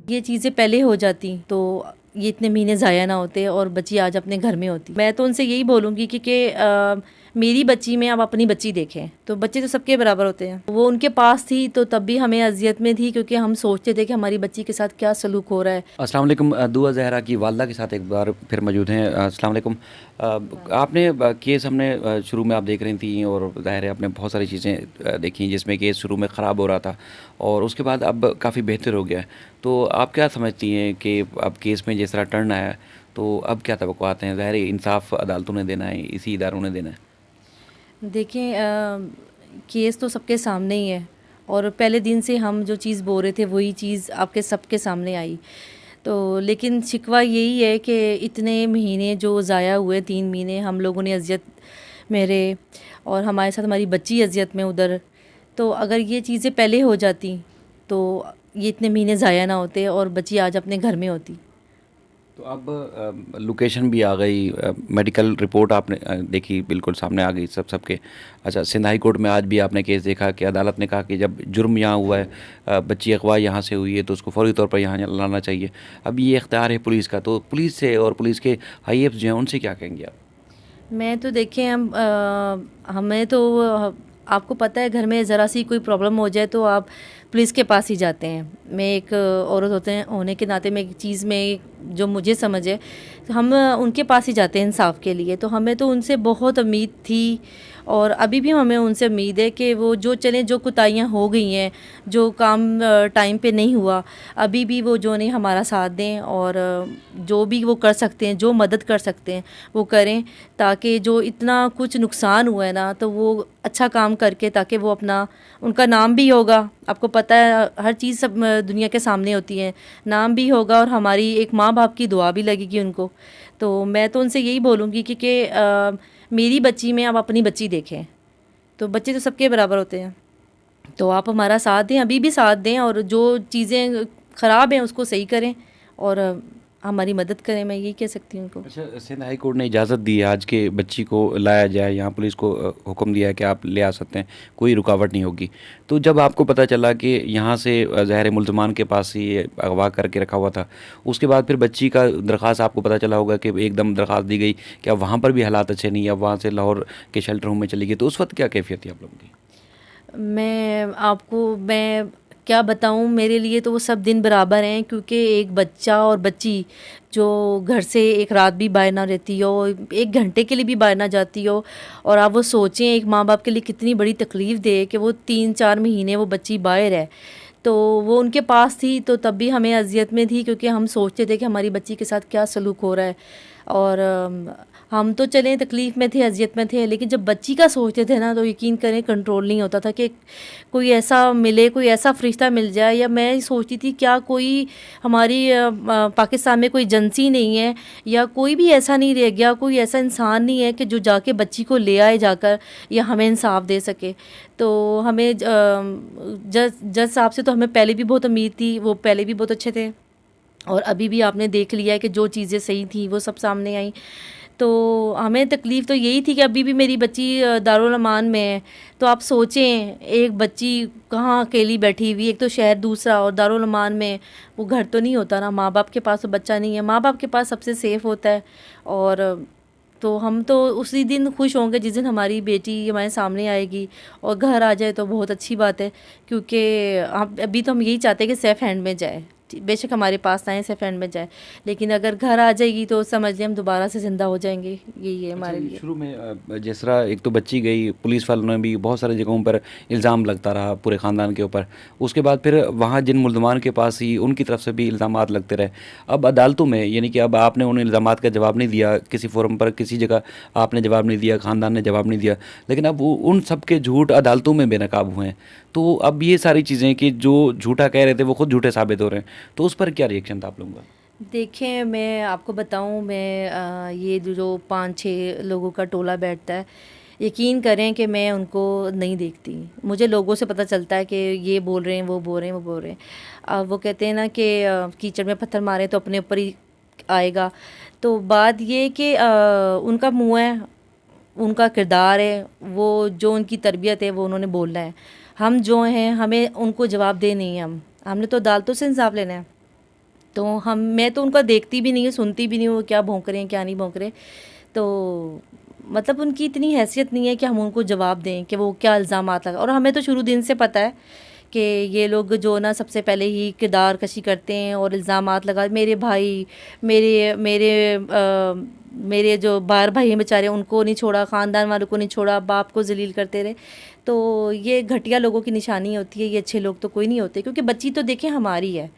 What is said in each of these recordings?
ये चीज़ें पहले हो जाती तो ये इतने महीने ज़ाया ना होते और बच्ची आज अपने घर में होती। मैं तो उनसे यही बोलूँगी कि मेरी बच्ची में आप अपनी बच्ची देखें, तो बच्चे तो सबके बराबर होते हैं। वो उनके पास थी तो तब भी हमें अजियत में थी, क्योंकि हम सोचते थे कि हमारी बच्ची के साथ क्या सलूक हो रहा है। अस्सलाम वालेकुम। दुआ ज़हरा की वालदा के साथ एक बार फिर मौजूद हैं। अस्सलाम वालेकुम। आपने केस हमने शुरू में आप देख रही थी और ज़ाहिर है आपने बहुत सारी चीज़ें देखी जिसमें केस शुरू में ख़राब हो रहा था और उसके बाद अब काफ़ी बेहतर हो गया है। तो आप क्या समझती हैं कि अब केस में जिस तरह टर्न आया है, तो अब क्या तवक्कुआत हैं? ज़ाहिर है इंसाफ़ अदालतों ने देना है, इसी इदारों ने देना है। देखें, केस तो सबके सामने ही है और पहले दिन से हम जो चीज़ बोल रहे थे वही चीज़ आपके सबके सामने आई। तो लेकिन शिकवा यही है कि इतने महीने जो ज़ाया हुए, 3 महीने हम लोगों ने अज़ियत में रहे और हमारे साथ हमारी बच्ची अज़ियत में उधर। तो अगर ये चीज़ें पहले हो जाती तो ये इतने महीने ज़ाया ना होते और बच्ची आज अपने घर में होती। तो अब लोकेशन भी आ गई, मेडिकल रिपोर्ट आपने देखी, बिल्कुल सामने आ गई सबके। अच्छा, सिंध हाई कोर्ट में आज भी आपने केस देखा कि अदालत ने कहा कि जब जुर्म यहाँ हुआ है, बच्ची अगवा यहाँ से हुई है, तो उसको फौरी तौर पर यहाँ लाना चाहिए। अब ये इख्तियार है पुलिस का, तो पुलिस से और पुलिस के हाई एफ्स जो हैं उनसे क्या कहेंगे आप? मैं तो देखें, हमें तो आपको पता है घर में ज़रा सी कोई प्रॉब्लम हो जाए तो आप पुलिस के पास ही जाते हैं। मैं एक औरत होते हैं होने के नाते में एक चीज़ में जो मुझे समझ है, तो हम उनके पास ही जाते हैं इंसाफ के लिए। तो हमें तो उनसे बहुत उम्मीद थी और अभी भी हमें उनसे उम्मीद है कि वो जो चलें, जो कुताहियाँ हो गई हैं, जो काम टाइम पे नहीं हुआ, अभी भी वो जो नहीं हमारा साथ दें और जो भी वो कर सकते हैं, जो मदद कर सकते हैं वो करें, ताकि जो इतना कुछ नुकसान हुआ है ना, तो वो अच्छा काम करके ताकि वो अपना, उनका नाम भी होगा। आपको पता है हर चीज़ सब दुनिया के सामने होती है, नाम भी होगा और हमारी एक माँ बाप की दुआ भी लगेगी उनको। तो मैं तो उनसे यही बोलूँगी कि मेरी बच्ची में आप अपनी बच्ची देखें, तो बच्चे तो सबके बराबर होते हैं। तो आप हमारा साथ दें, अभी भी साथ दें और जो चीज़ें ख़राब हैं उसको सही करें और हमारी मदद करें। मैं यही कह सकती हूँ उनको। अच्छा, सिंध हाई कोर्ट ने इजाज़त दी है आज के बच्ची को लाया जाए यहाँ, पुलिस को हुक्म दिया है कि आप ले आ सकते हैं, कोई रुकावट नहीं होगी। तो जब आपको पता चला कि यहाँ से ज़ाहिर मुल्ज़मान के पास ही ये अगवा करके रखा हुआ था, उसके बाद फिर बच्ची का दरख्वास्त आपको पता चला होगा कि एकदम दरख्वास्त दी गई कि अब वहाँ पर भी हालात अच्छे नहीं है, अब वहाँ से लाहौर के शेल्टर होम में चली गई, तो उस वक्त क्या कैफियत थी आप लोगों की? मैं क्या बताऊँ, मेरे लिए तो वो सब दिन बराबर हैं, क्योंकि एक बच्चा और बच्ची जो घर से एक रात भी बाहर ना रहती हो, 1 घंटे के लिए भी बाहर ना जाती हो, और आप वो सोचें एक माँ बाप के लिए कितनी बड़ी तकलीफ़ दे कि वो 3-4 महीने वो बच्ची बाहर है। तो वो उनके पास थी तो तब भी हमें अज़ियत में थी, क्योंकि हम सोचते थे कि हमारी बच्ची के साथ क्या सलूक हो रहा है। और हम तो चलें तकलीफ़ में थे, अज़ियत में थे, लेकिन जब बच्ची का सोचते थे ना, तो यकीन करें कंट्रोल नहीं होता था कि कोई ऐसा मिले, कोई ऐसा फ़रिश्ता मिल जाए। या मैं सोचती थी क्या कोई हमारी पाकिस्तान में कोई एजेंसी नहीं है या कोई भी ऐसा नहीं रह गया, कोई ऐसा इंसान नहीं है कि जो जाके बच्ची को ले आए जाकर या हमें इंसाफ दे सके। तो हमें जज साहब से तो हमें पहले भी बहुत उम्मीद थी, वो पहले भी बहुत अच्छे थे और अभी भी आपने देख लिया है कि जो चीज़ें सही थी वो सब सामने आई। तो हमें तकलीफ़ तो यही थी कि अभी भी मेरी बच्ची दारुल अमान में है। तो आप सोचें एक बच्ची कहाँ अकेली बैठी हुई, एक तो शहर दूसरा और दारुल अमान में, वो घर तो नहीं होता ना, माँ बाप के पास तो बच्चा नहीं है, माँ बाप के पास सबसे सेफ़ होता है। और तो हम तो उसी दिन खुश होंगे जिस दिन हमारी बेटी हमारे सामने आएगी और घर आ जाए तो बहुत अच्छी बात है, क्योंकि अभी तो हम यही चाहते हैं कि सेफ़ हैंड में जाए। बेशक हमारे पास आए सेफ़ हैंड में जाए, लेकिन अगर घर आ जाएगी तो समझ लें हम दोबारा से ज़िंदा हो जाएंगे। यही है अच्छा, हमारे लिए। शुरू में जिस तरह एक तो बच्ची गई, पुलिस वालों ने भी बहुत सारी जगहों पर इल्ज़ाम लगता रहा पूरे ख़ानदान के ऊपर। उसके बाद फिर वहाँ जिन मुल्ज़मान के पास ही उनकी तरफ से भी इल्ज़ामात लगते रहे। अब अदालतों में यानी कि अब आपने उन इल्ज़ामात का जवाब नहीं दिया, किसी फ़ोरम पर किसी जगह आपने जवाब नहीं दिया, ख़ानदान ने जवाब नहीं दिया, लेकिन अब उन सब के झूठ अदालतों में बेनकाब हुए हैं। तो अब ये सारी चीज़ें कि जो झूठा कह रहे थे वो खुद झूठे साबित हो रहे हैं, तो उस पर क्या रिएक्शन था आप लोगों का? देखें, मैं आपको बताऊं, मैं ये जो 5-6 लोगों का टोला बैठता है, यकीन करें कि मैं उनको नहीं देखती। मुझे लोगों से पता चलता है कि ये बोल रहे हैं, वो बोल रहे हैं, वो बोल रहे हैं। वो कहते हैं ना कि कीचड़ में पत्थर मारे तो अपने ऊपर ही आएगा। तो बात ये कि उनका मुँह है, उनका किरदार है, वो जो उनकी तरबियत है वो उन्होंने बोलना है। हम जो हैं हमें उनको जवाब दे नहीं है, हमने तो अदालतों से इंसाफ लेना है। तो मैं तो उनका देखती भी नहीं हूँ, सुनती भी नहीं हूँ, वो क्या भौंक रहे हैं क्या नहीं भौंक रहे। तो मतलब उनकी इतनी हैसियत नहीं है कि हम उनको जवाब दें कि वो क्या इल्ज़ामात लगा। और हमें तो शुरू दिन से पता है कि ये लोग जो ना सबसे पहले ही किरदार कशी करते हैं और इल्ज़ामात लगा। मेरे भाई, मेरे मेरे मेरे जो बाहर भाई हैं बेचारे, उनको नहीं छोड़ा, ख़ानदान वालों को नहीं छोड़ा, बाप को जलील करते रहे। तो ये घटिया लोगों की निशानी होती है, ये अच्छे लोग तो कोई नहीं होते। क्योंकि बच्ची तो देखें हमारी है,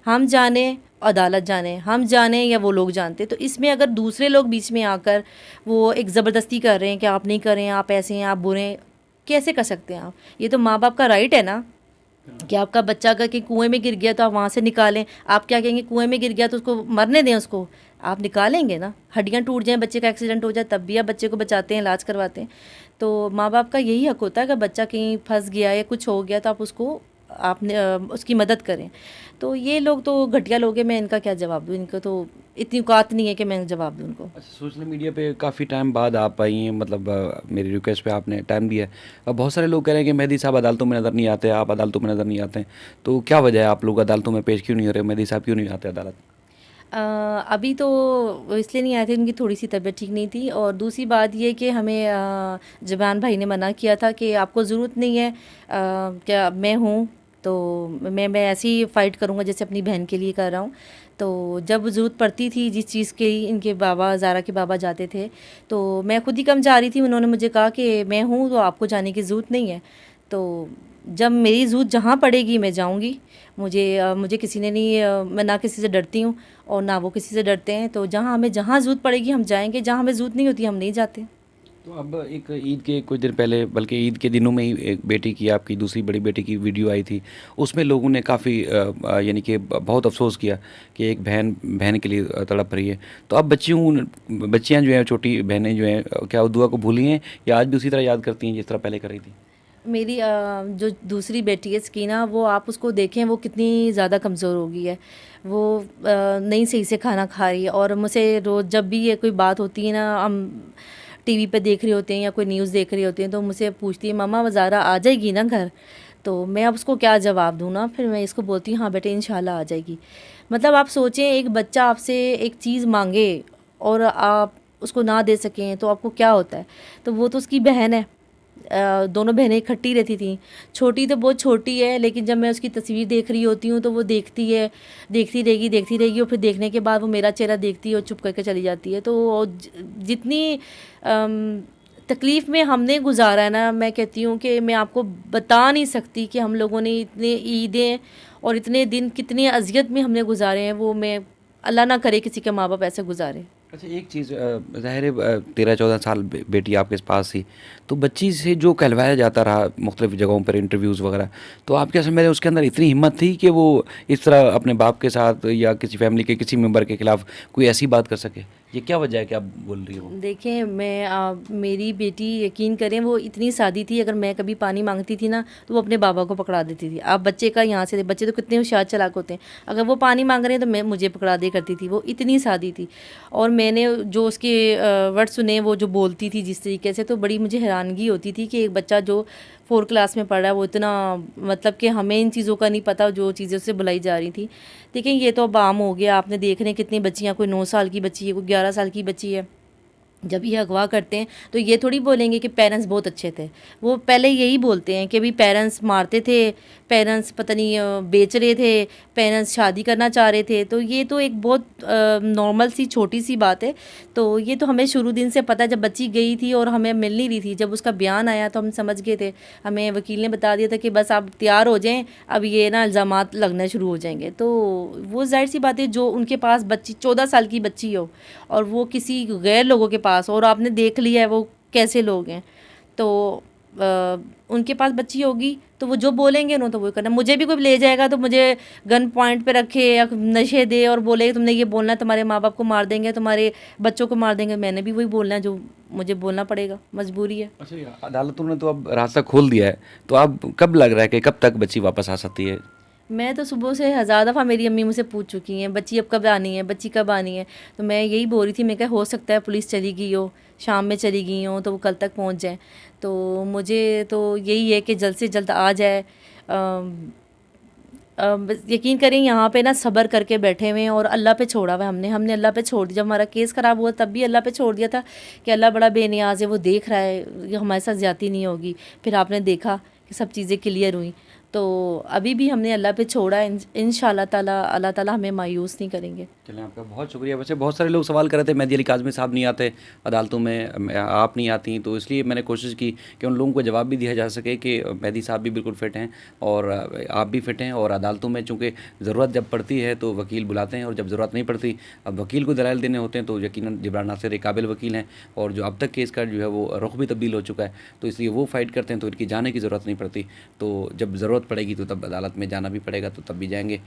हम जाने अदालत जाने, हम जाने या वो लोग जानते। तो इसमें अगर दूसरे लोग बीच में आकर वो एक ज़बरदस्ती कर रहे हैं कि आप नहीं करें, आप ऐसे हैं, आप बुरे हैं, कैसे कर सकते हैं आप? ये तो माँ बाप का राइट है ना कि आपका बच्चा अगर कहीं कुएं में गिर गया तो आप वहाँ से निकालें। आप क्या कहेंगे, कुएं में गिर गया तो उसको मरने दें, उसको आप निकालेंगे ना? हड्डियाँ टूट जाएं, बच्चे का एक्सीडेंट हो जाए, तब भी आप बच्चे को बचाते हैं, इलाज करवाते हैं। तो माँ बाप का यही हक होता है कि बच्चा कहीं फंस गया या कुछ हो गया तो आप उसको आपने उसकी मदद करें। तो ये लोग तो घटिया लोग हैं, मैं इनका क्या जवाब दूँ? इनको तो इतनी औकात नहीं है कि मैं जवाब दूँ उनको। अच्छा, सोशल मीडिया पे काफ़ी टाइम बाद आप आई हैं, मतलब मेरी रिक्वेस्ट पे आपने टाइम दिया है। अब बहुत सारे लोग कह रहे हैं कि मेहदी साहब अदालतों में नज़र नहीं आते, आप अदालतों में नज़र नहीं आते हैं, तो क्या वजह है आप लोग अदालतों में पेश क्यों नहीं हो रहे, मेहदी साहब क्यों नहीं आते अदालत? अभी तो वो इसलिए नहीं आए थे, उनकी थोड़ी सी तबीयत ठीक नहीं थी। और दूसरी बात ये कि हमें ज़ुबान भाई ने मना किया था कि आपको ज़रूरत नहीं है, क्या मैं हूँ तो मैं ऐसे ही फ़ाइट करूँगा जैसे अपनी बहन के लिए कर रहा हूँ। तो जब ज़रूरत पड़ती थी जिस चीज़ की, इनके बाबा, ज़ारा के बाबा जाते थे तो मैं खुद ही कम जा रही थी। उन्होंने मुझे कहा कि मैं हूँ तो आपको जाने की ज़रूरत नहीं है। तो जब मेरी ज़रूरत जहाँ पड़ेगी मैं जाऊँगी। मुझे किसी ने नहीं मैं ना किसी से डरती हूँ और ना वो किसी से डरते हैं। तो जहाँ ज़रूरत पड़ेगी हम जाएंगे, जहाँ हमें ज़रूरत नहीं होती हम नहीं जाते। तो अब एक ईद के कुछ दिन पहले, बल्कि ईद के दिनों में ही एक बेटी की, आपकी दूसरी बड़ी बेटी की वीडियो आई थी। उसमें लोगों ने काफ़ी यानी कि बहुत अफसोस किया कि एक बहन बहन के लिए तड़प रही है। तो अब बच्चियाँ जो हैं, छोटी बहनें जो हैं, क्या वो दुआ को भूली हैं या आज भी उसी तरह याद करती हैं जिस तरह पहले कर रही थी? मेरी जो दूसरी बेटी है सकीना, वो आप उसको देखें वो कितनी ज़्यादा कमज़ोर हो गई है। वो नहीं सही से खाना खा रही है और मुझसे रोज़ जब भी ये कोई बात होती है ना, हम टीवी पे देख रहे होते हैं या कोई न्यूज़ देख रहे होते हैं, तो मुझसे पूछती है मम्मा ज़ारा आ जाएगी ना घर? तो मैं अब उसको क्या जवाब दूँ ना? फिर मैं इसको बोलती हूँ हाँ बेटे इंशाल्लाह आ जाएगी। मतलब आप सोचें, एक बच्चा आपसे एक चीज़ मांगे और आप उसको ना दे सकें तो आपको क्या होता है? तो वो तो उसकी बहन है। दोनों बहनें इकट्ठी रहती थी। छोटी तो बहुत छोटी है, लेकिन जब मैं उसकी तस्वीर देख रही होती हूँ तो वो देखती है, देखती रहेगी और फिर देखने के बाद वो मेरा चेहरा देखती है और चुप करके चली जाती है। तो जितनी तकलीफ़ में हमने गुजारा है ना, मैं कहती हूँ कि मैं आपको बता नहीं सकती कि हम लोगों ने इतने ईदें और इतने दिन कितनी अज़ियत में हमने गुजारे हैं। वो मैं अल्लाह ना करे किसी के माँ बाप ऐसे गुजारे। अच्छा, एक चीज़, ज़ाहिर है 13-14 साल बेटी आपके पास थी, तो बच्ची से जो कहलवाया जाता रहा मुख्तलिफ़ जगहों पर, इंटरव्यूज़ वगैरह, तो आप क्या समझ रहे हैं उसके अंदर इतनी हिम्मत थी कि वो इस तरह अपने बाप के साथ या किसी फैमिली के किसी मेंबर के खिलाफ कोई ऐसी बात कर सके? ये क्या वजह है कि आप बोल रही हो? देखें, मेरी बेटी यकीन करें वो इतनी सादी थी, अगर मैं कभी पानी मांगती थी ना तो वो अपने बाबा को पकड़ा देती थी। आप बच्चे का यहाँ से, बच्चे तो कितने होशियार चालाक होते हैं, अगर वो पानी मांग रहे हैं तो मैं मुझे पकड़ा दे करती थी। वो इतनी सादी थी। और मैंने जो उसके वर्ड सुने, वो जो बोलती थी जिस तरीके से, तो बड़ी मुझे हैरानगी होती थी कि एक बच्चा जो 4 क्लास में पढ़ रहा है वो इतना, मतलब कि हमें इन चीज़ों का नहीं पता जो चीज़ें उससे बुलाई जा रही थी। देखें ये तो अब आम हो गया, आपने देख रहे हैं कितनी बच्चियाँ, कोई 9 साल की बच्ची है, कोई 11 साल की बच्ची है। जब ये अगवा करते हैं तो ये थोड़ी बोलेंगे कि पेरेंट्स बहुत अच्छे थे। वो पहले यही बोलते हैं कि भी पेरेंट्स मारते थे, पेरेंट्स पता नहीं बेच रहे थे, पेरेंट्स शादी करना चाह रहे थे। तो ये तो एक बहुत नॉर्मल सी छोटी सी बात है। तो ये तो हमें शुरू दिन से पता है। जब बच्ची गई थी और हमें मिल नहीं रही थी, जब उसका बयान आया तो हम समझ गए थे। हमें वकील ने बता दिया था कि बस आप तैयार हो जाएं, अब ये ना इल्ज़ामात लगने शुरू हो जाएंगे। तो वो ज़ाहिर सी बात है, जो उनके पास बच्ची 14 साल की बच्ची हो और वो किसी गैर लोगों के पास, और आपने देख लिया है वो कैसे लोग हैं, तो उनके पास बच्ची होगी तो वो जो बोलेंगे ना तो वो करना। मुझे भी कोई ले जाएगा तो मुझे गन पॉइंट पे रखे या नशे दे और बोले तुमने ये बोलना है, तुम्हारे माँ बाप को मार देंगे, तुम्हारे बच्चों को मार देंगे, मैंने भी वही बोलना है जो मुझे बोलना पड़ेगा, मजबूरी है। अच्छा, ये अदालतों ने तो अब रास्ता खोल दिया है, तो अब कब लग रहा है कि कब तक बच्ची वापस आ सकती है? मैं तो सुबह से हज़ार दफ़ा मेरी अम्मी मुझसे पूछ चुकी हैं बच्ची अब कब आनी है, बच्ची कब आनी है। तो मैं यही बोल रही थी, मैं क्या हो सकता है पुलिस चली गई हो, शाम में चली गई हो तो वो कल तक पहुंच जाए। तो मुझे तो यही है कि जल्द से जल्द आ जाए। बस यकीन करें यहाँ पे ना सब्र करके बैठे हुए हैं और अल्लाह पे छोड़ा हुआ है हमने हमने अल्लाह पे छोड़ दिया। जब हमारा केस ख़राब हुआ तब भी अल्लाह पे छोड़ दिया था कि अल्लाह बड़ा बेनियाज है, वो देख रहा है, ये हमारे साथ ज़्यादती नहीं होगी। फिर आपने देखा कि सब चीज़ें क्लियर हुई, तो अभी भी हमने अल्लाह पे छोड़ा है। इंशाअल्लाह ताला अल्लाह ताला हमें मायूस नहीं करेंगे। चलें, आपका बहुत शुक्रिया। वैसे बहुत सारे लोग सवाल कर रहे थे मेहदी अली काज़मी साहब नहीं आते अदालतों में, आप नहीं आती, तो इसलिए मैंने कोशिश की कि उन लोगों को जवाब भी दिया जा सके कि मेहदी साहब भी बिल्कुल फ़िट हैं और आप भी फ़िट हैं, और अदालतों में चूँकि ज़रूरत जब पड़ती है तो वकील बुलाते हैं, और जब ज़रूरत नहीं पड़ती, अब वकील को दलाइल देने होते हैं, तो यकीनन जबरान नासिर एक काबिल वकील हैं, और जो अब तक केस का जो है वो रुख भी तब्दील हो चुका है, तो इसलिए वो फ़ाइट करते हैं, तो इनकी जाने की ज़रूरत नहीं पड़ती। तो जब ज़रूरत पड़ेगी तो तब अदालत में जाना भी पड़ेगा, तो तब भी जाएंगे।